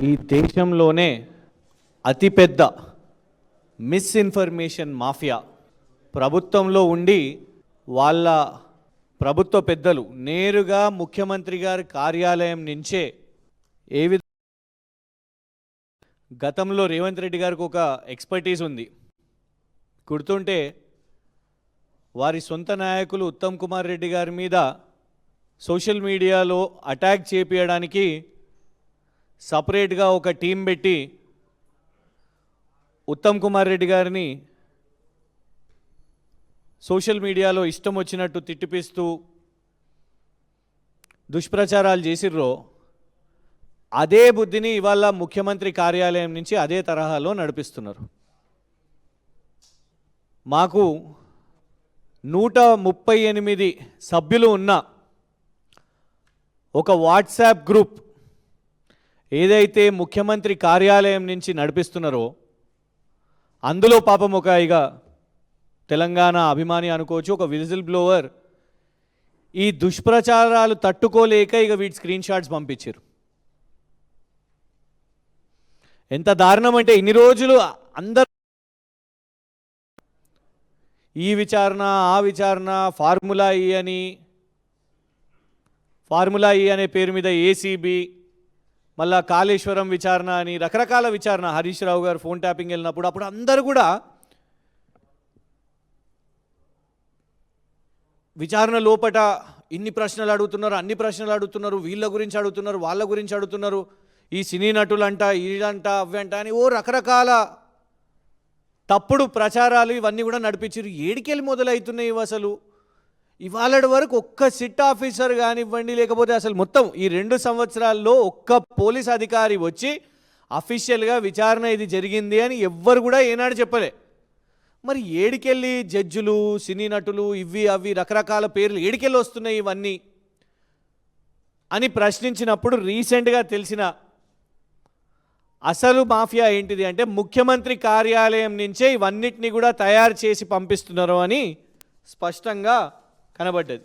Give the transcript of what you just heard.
ఈ దేశంలోనే అతిపెద్ద మిస్ఇన్ఫర్మేషన్ మాఫియా ప్రభుత్వంలో ఉండి వాళ్ళ ప్రభుత్వ పెద్దలు నేరుగా ముఖ్యమంత్రి గారి కార్యాలయం నుంచే ఏ విధంగా గతంలో రేవంత్ రెడ్డి గారికి ఒక ఎక్స్పర్టీస్ ఉంది. గుర్తుంటే వారి సొంత నాయకులు ఉత్తమ్ కుమార్ రెడ్డి గారి మీద సోషల్ మీడియాలో అటాక్ చేపించడానికి సపరేట్గా ఒక టీం పెట్టి ఉత్తమ్ కుమార్ రెడ్డి గారిని సోషల్ మీడియాలో ఇష్టం వచ్చినట్టు తిట్టిపిస్తూ దుష్ప్రచారాలు చేసిర్రో అదే బుద్ధిని ఇవాళ ముఖ్యమంత్రి కార్యాలయం నుంచి అదే తరహాలో నడిపిస్తున్నారు. మాకు 138 సభ్యులు ఉన్న ఒక వాట్సాప్ గ్రూప్ ఏదైతే ముఖ్యమంత్రి కార్యాలయం నుంచి నడిపిస్తున్నారో అందులో పాపం ఒక తెలంగాణ అభిమాని అనుకోవచ్చు, ఒక విజిల్ బ్లోవర్ ఈ దుష్ప్రచారాలు తట్టుకోలేక వీటి స్క్రీన్ షాట్స్ పంపించారు. ఎంత దారుణం అంటే ఇన్ని రోజులు అందరూ ఈ విచారణ ఆ విచారణ ఫార్ములా ఈ అనే పేరు మీద ఏసీబీ, మళ్ళా కాళేశ్వరం విచారణ అని రకరకాల విచారణ, హరీష్ రావు గారు ఫోన్ ట్యాపింగ్ వెళ్ళినప్పుడు అప్పుడు అందరూ కూడా విచారణ లోపట ఇన్ని ప్రశ్నలు అడుగుతున్నారు, అన్ని ప్రశ్నలు అడుగుతున్నారు, వీళ్ళ గురించి అడుగుతున్నారు, వాళ్ళ గురించి అడుగుతున్నారు, ఈ సినీ నటులంట వీళ్ళంట అవ్వంట అని ఓ రకరకాల తప్పుడు ప్రచారాలు ఇవన్నీ కూడా నడిపించారు. ఏడికెళ్ళి మొదలవుతున్నాయి అసలు? ఇవాళ వరకు ఒక్క సిట్ ఆఫీసర్ కానివ్వండి, లేకపోతే అసలు మొత్తం ఈ 2 సంవత్సరాల్లో ఒక్క పోలీస్ అధికారి వచ్చి అఫీషియల్గా విచారణ ఇది జరిగింది అని ఎవ్వరు కూడా ఏనాడు చెప్పలే. మరి ఏడికెళ్ళి జడ్జులు, సినీ నటులు, ఇవి అవి రకరకాల పేర్లు ఏడికెళ్ళి వస్తున్నాయి ఇవన్నీ అని ప్రశ్నించినప్పుడు రీసెంట్గా తెలిసిన అసలు మాఫియా ఏంటిది అంటే ముఖ్యమంత్రి కార్యాలయం నుంచే ఇవన్నిటిని కూడా తయారు చేసి పంపిస్తున్నారు అని స్పష్టంగా కనబడ్డది.